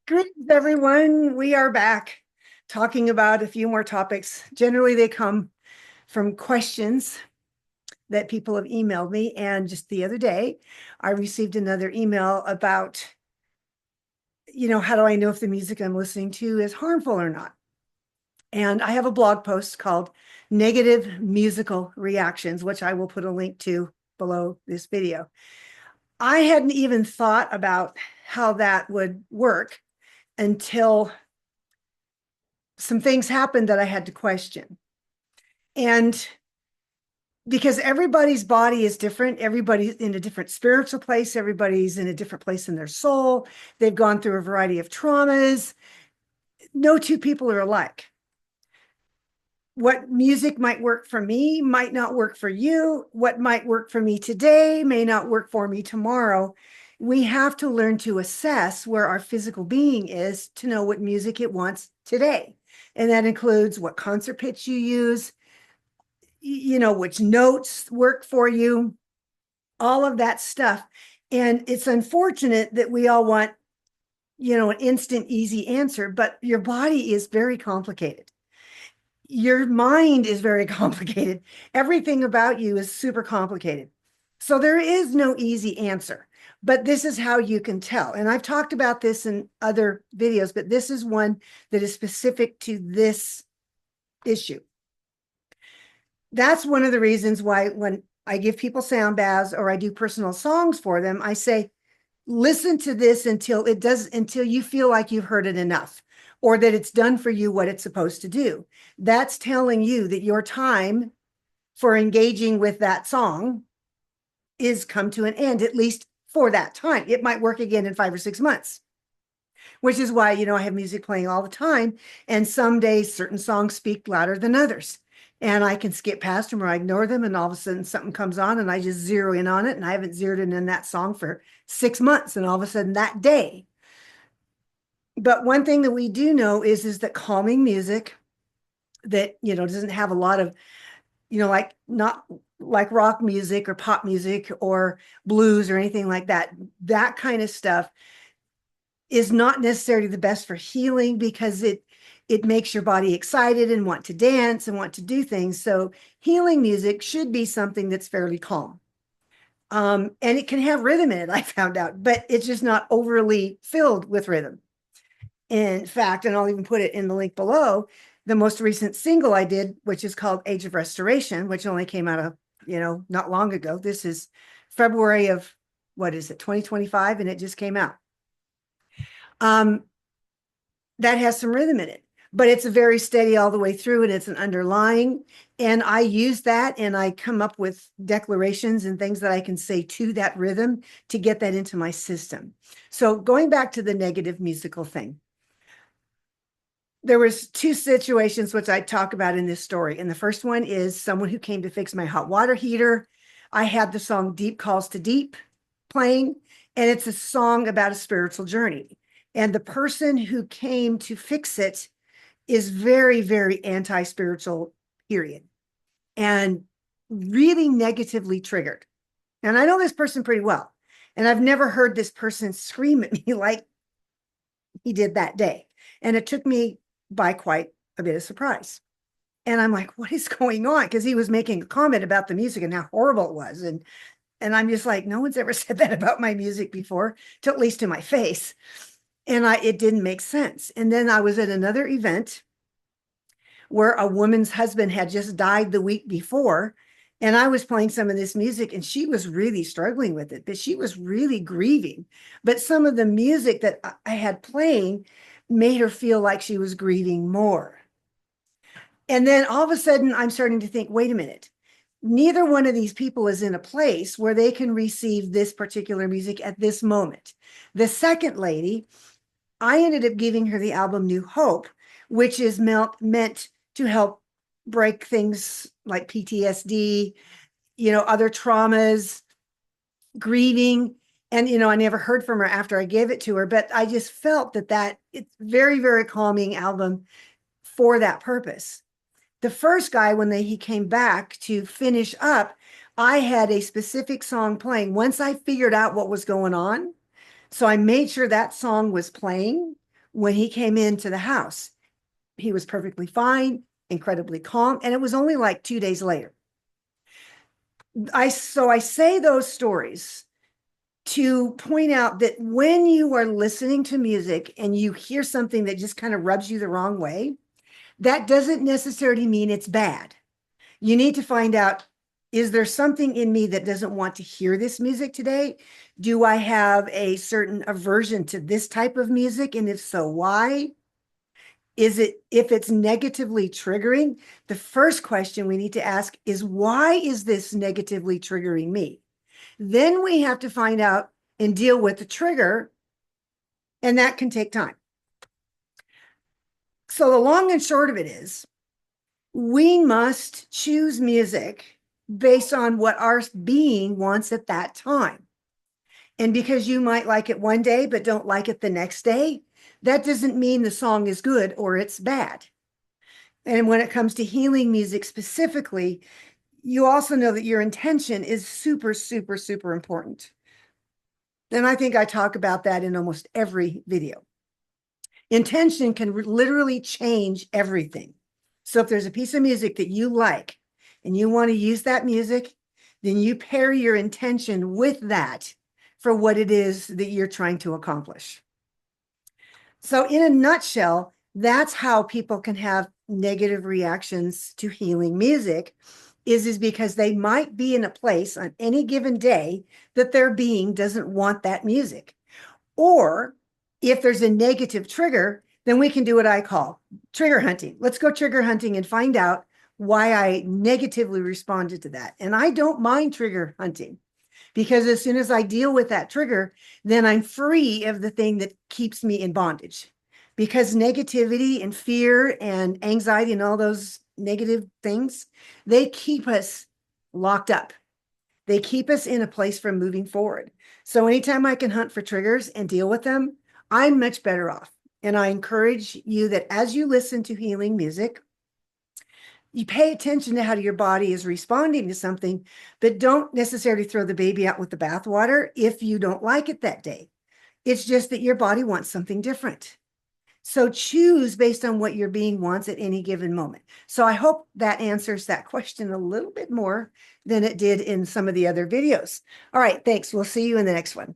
Greetings, everyone. We are back talking about a few more topics. Generally, they come from questions that people have emailed me. And just the other day, I received another email about, how do I know if the music I'm listening to is harmful or not? And I have a blog post called Negative Musical Reactions, which I will put a link to below this video. I hadn't even thought about how that would work until some things happened that I had to question. And because everybody's body is different, everybody's in a different spiritual place, everybody's in a different place in their soul. They've gone through a variety of traumas. No two people are alike. What music might work for me might not work for you. What might work for me today may not work for me tomorrow. We have to learn to assess where our physical being is to know what music it wants today. And that includes what concert pitch you use, which notes work for you, all of that stuff. And it's unfortunate that we all want, an instant, easy answer, but your body is very complicated. Your mind is very complicated. Everything about you is super complicated. So there is no easy answer, but this is how you can tell. And I've talked about this in other videos, but this is one that is specific to this issue. That's one of the reasons why when I give people sound baths or I do personal songs for them, I say, listen to this until you feel like you've heard it enough or that it's done for you what it's supposed to do. That's telling you that your time for engaging with that song is come to an end, at least for that time. It might work again in 5 or 6 months, which is why, I have music playing all the time. And some days certain songs speak louder than others. And I can skip past them or I ignore them. And all of a sudden something comes on and I just zero in on it. And I haven't zeroed in that song for 6 months. And all of a sudden that day. But one thing that we do know is that calming music that, doesn't have a lot of, like not like rock music or pop music or blues or anything like that, that kind of stuff is not necessarily the best for healing because it makes your body excited and want to dance and want to do things. So healing music should be something that's fairly calm. And it can have rhythm in it, I found out, but it's just not overly filled with rhythm. In fact, and I'll even put it in the link below, the most recent single I did, which is called Age of Restoration, which only came out of, not long ago. This is February of, 2025, and it just came out. That has some rhythm in it, but it's a very steady all the way through and it's an underlying. And I use that and I come up with declarations and things that I can say to that rhythm to get that into my system. So going back to the negative musical thing, there was 2 situations which I talk about in this story. And the first one is someone who came to fix my hot water heater. I had the song Deep Calls to Deep playing, and it's a song about a spiritual journey. And the person who came to fix it is very, very anti-spiritual, period, and really negatively triggered. And I know this person pretty well. And I've never heard this person scream at me like he did that day. And it took me by quite a bit of surprise. And I'm like, what is going on? Because he was making a comment about the music and how horrible it was. And I'm just like, no one's ever said that about my music before, to at least to my face. And it didn't make sense. And then I was at another event where a woman's husband had just died the week before. And I was playing some of this music and she was really struggling with it, but she was really grieving. But some of the music that I had playing made her feel like she was grieving more. And then all of a sudden I'm starting to think, wait a minute, neither one of these people is in a place where they can receive this particular music at this moment. The second lady, I ended up giving her the album New Hope, which is meant to help break things like PTSD, other traumas, grieving. And, I never heard from her after I gave it to her, but I just felt that it's very, very calming album for that purpose. The first guy, when he came back to finish up, I had a specific song playing. Once I figured out what was going on, so I made sure that song was playing when he came into the house. He was perfectly fine, incredibly calm, and it was only like 2 days later. So I say those stories to point out that when you are listening to music and you hear something that just kind of rubs you the wrong way, that doesn't necessarily mean it's bad. You need to find out, is there something in me that doesn't want to hear this music today? Do I have a certain aversion to this type of music? And if so, why? Is it, if it's negatively triggering, the first question we need to ask is, why is this negatively triggering me? Then we have to find out and deal with the trigger, and that can take time. So the long and short of it is, we must choose music based on what our being wants at that time. And because you might like it one day, but don't like it the next day, that doesn't mean the song is good or it's bad. And when it comes to healing music specifically, you also know that your intention is super, super, super important. And I think I talk about that in almost every video. Intention can literally change everything. So if there's a piece of music that you like and you want to use that music, then you pair your intention with that for what it is that you're trying to accomplish. So in a nutshell, that's how people can have negative reactions to healing music, is because they might be in a place on any given day that their being doesn't want that music. Or if there's a negative trigger, then we can do what I call trigger hunting. Let's go trigger hunting and find out why I negatively responded to that. And I don't mind trigger hunting, because as soon as I deal with that trigger, then I'm free of the thing that keeps me in bondage. Because negativity and fear and anxiety and all those negative things, they keep us locked up. They keep us in a place from moving forward. So anytime I can hunt for triggers and deal with them, I'm much better off. And I encourage you that as you listen to healing music, you pay attention to how your body is responding to something, but don't necessarily throw the baby out with the bathwater if you don't like it that day. It's just that your body wants something different. So choose based on what your being wants at any given moment. So I hope that answers that question a little bit more than it did in some of the other videos. All right, thanks. We'll see you in the next one.